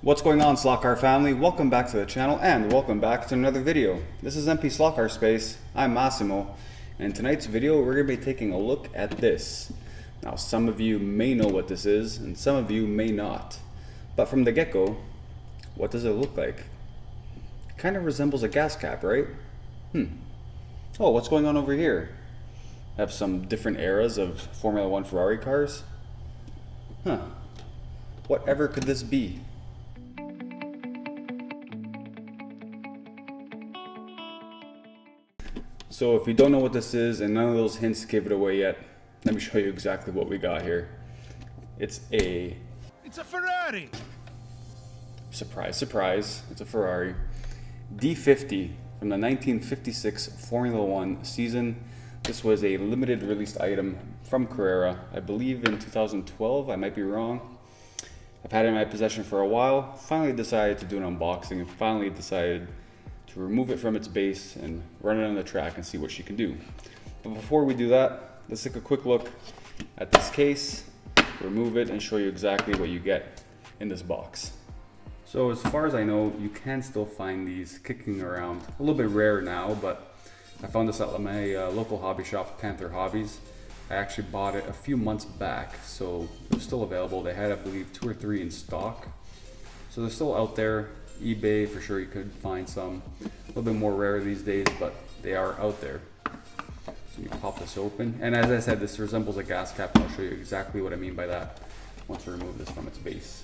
What's going on, Slot Car family? Welcome back to the channel and welcome back to another video. This is MP Slot Car Space. I'm Massimo, and in tonight's video we're going to be taking a look at this. Now, some of you may know what this is and some of you may not, but from the get-go, what does it look like? It kind of resembles a gas cap, right? Oh, what's going on over here? Have some different eras of Formula 1 Ferrari cars? Whatever could this be? So if you don't know what this is and none of those hints give it away yet, let me show you exactly what we got here. It's a Ferrari! Surprise, surprise, it's a Ferrari D50 from the 1956 Formula 1 season. This was a limited released item from Carrera, I believe in 2012, I might be wrong. I've had it in my possession for a while, finally decided to do an unboxing and finally decided to remove it from its base and run it on the track and see what she can do. But before we do that, let's take a quick look at this case, remove it, and show you exactly what you get in this box. So as far as I know, you can still find these kicking around. A little bit rare now, but I found this at my local hobby shop, Panther Hobbies. I actually bought it a few months back, so it was still available. They had, I believe, 2 or 3 in stock. So they're still out there. eBay, for sure you could find some. A little bit more rare these days, but they are out there. So you pop this open. And as I said, this resembles a gas cap. I'll show you exactly what I mean by that once we remove this from its base.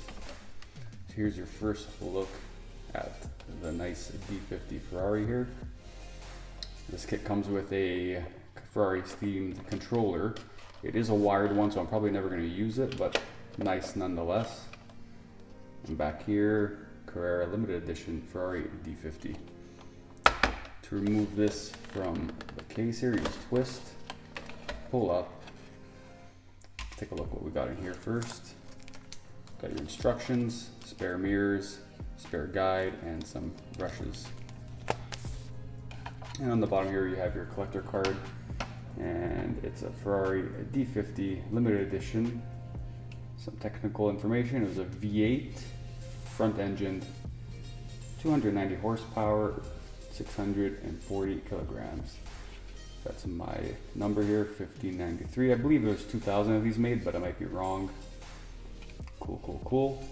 So here's your first look at the nice D50 Ferrari here. This kit comes with a Ferrari themed controller. It is a wired one, so I'm probably never going to use it, but nice nonetheless. And back here, Carrera limited edition Ferrari D50. To remove this from the case here, you just twist, pull up. Take a look what we got in here first. Got your instructions, spare mirrors, spare guide, and some brushes. And on the bottom here you have your collector card, and it's a Ferrari D50 limited edition. Some technical information. It was a V8 front engined, 290 horsepower, 640 kilograms. That's my number here, 1593. I believe there's 2,000 of these made, but I might be wrong. Cool, cool, cool.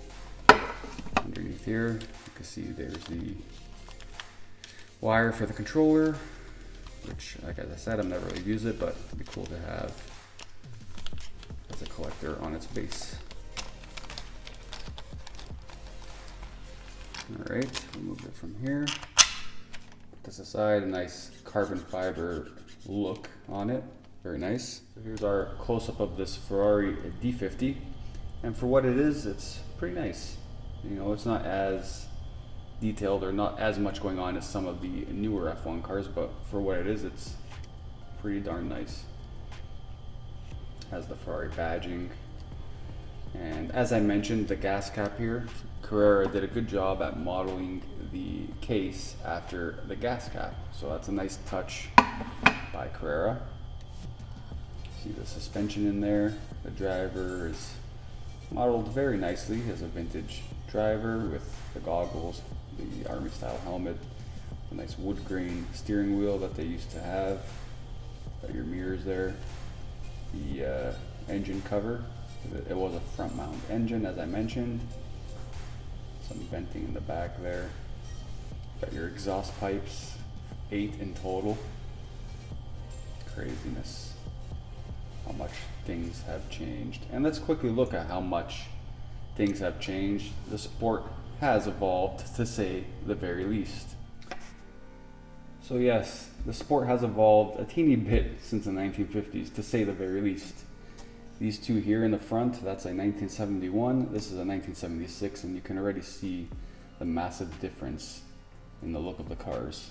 Underneath here, you can see there's the wire for the controller, which, like as I said, I've never really used it, but it'd be cool to have as a collector on its base. Alright, remove it from here. Put this aside, a nice carbon fiber look on it. Very nice. So here's our close-up of this Ferrari D50. And for what it is, it's pretty nice. You know, it's not as detailed or not as much going on as some of the newer F1 cars, but for what it is, it's pretty darn nice. Has the Ferrari badging. And as I mentioned, the gas cap here, Carrera did a good job at modeling the case after the gas cap. So that's a nice touch by Carrera. See the suspension in there. The driver is modeled very nicely as a vintage driver with the goggles, the army style helmet, the nice wood grain steering wheel that they used to have. Got your mirrors there. The engine cover. It was a front mount engine, as I mentioned. Some venting in the back there. Got your exhaust pipes, 8 in total. Craziness. How much things have changed. And let's quickly look at how much things have changed. The sport has evolved, to say the very least. So yes, the sport has evolved a teeny bit since the 1950s, to say the very least. These two here in the front, that's a 1971, this is a 1976, and you can already see the massive difference in the look of the cars.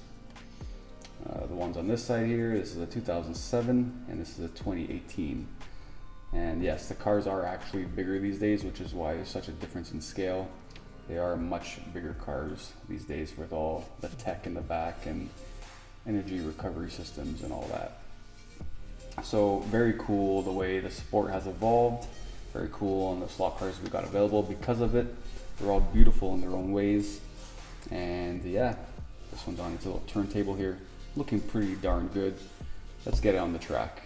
The ones on this side here, this is a 2007, and this is a 2018. And yes, the cars are actually bigger these days, which is why there's such a difference in scale. They are much bigger cars these days with all the tech in the back and energy recovery systems and all that. So very cool the way the sport has evolved. Very cool on the slot cars we got available because of it. They're all beautiful in their own ways. And yeah, this one's on its little turntable here, looking pretty darn good. Let's get it on the track.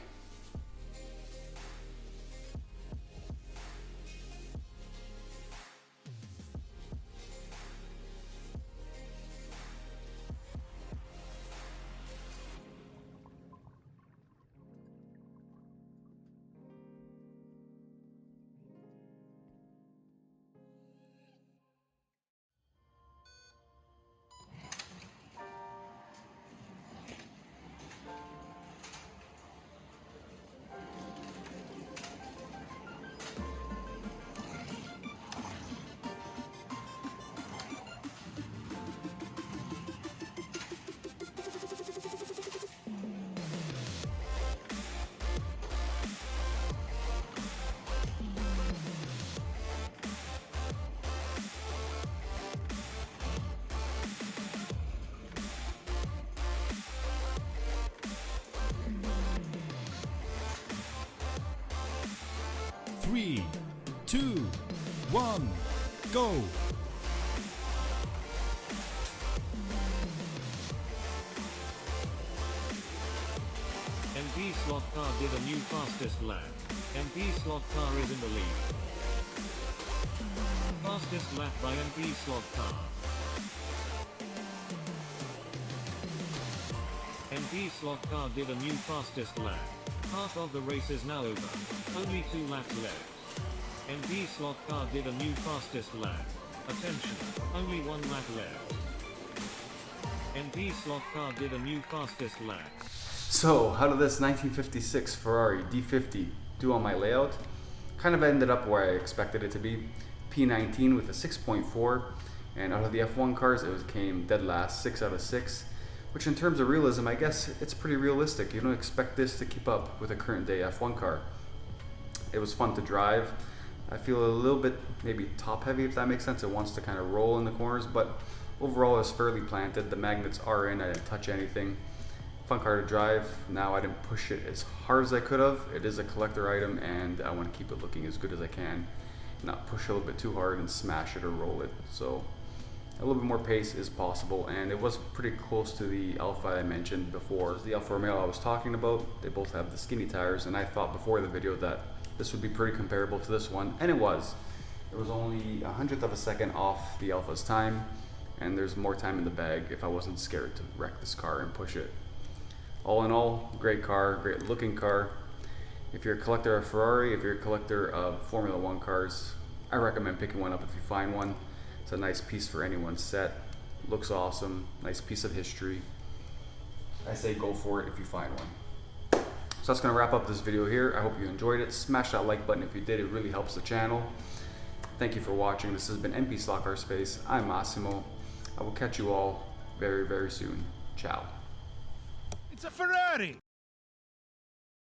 Three, two, one, go! MP Slot car did a new fastest lap. MP Slot car is in the lead. Fastest lap by MP Slot car. MP Slot car did a new fastest lap. Half of the race is now over. Only 2 laps left. MP Slot car did a new fastest lap. Attention, only 1 lap left. MP Slot car did a new fastest lap. So how did this 1956 Ferrari D50 do on my layout? Kind of ended up where I expected it to be. P19 with a 6.4, and out of the F1 cars it came dead last, 6 out of 6. Which in terms of realism, I guess it's pretty realistic. You don't expect this to keep up with a current day F1 car. It was fun to drive. I feel a little bit maybe top heavy, if that makes sense. It wants to kind of roll in the corners, but overall it's fairly planted. The magnets are in, I didn't touch anything. Fun car to drive. Now I didn't push it as hard as I could have. It is a collector item and I want to keep it looking as good as I can. Not push a little bit too hard and smash it or roll it. So a little bit more pace is possible, and it was pretty close to the Alfa I mentioned before. The Alfa Romeo I was talking about, they both have the skinny tires, and I thought before the video that this would be pretty comparable to this one, and it was. It was only 100th of a second off the Alfa's time, and there's more time in the bag if I wasn't scared to wreck this car and push it. All in all, great car, great looking car. If you're a collector of Ferrari, if you're a collector of Formula 1 cars, I recommend picking one up if you find one. It's a nice piece for anyone's set. Looks awesome. Nice piece of history. I say go for it if you find one. So that's going to wrap up this video here. I hope you enjoyed it. Smash that like button if you did. It really helps the channel. Thank you for watching. This has been MP Slot Car Space. I'm Massimo. I will catch you all very, very soon. Ciao. It's a Ferrari!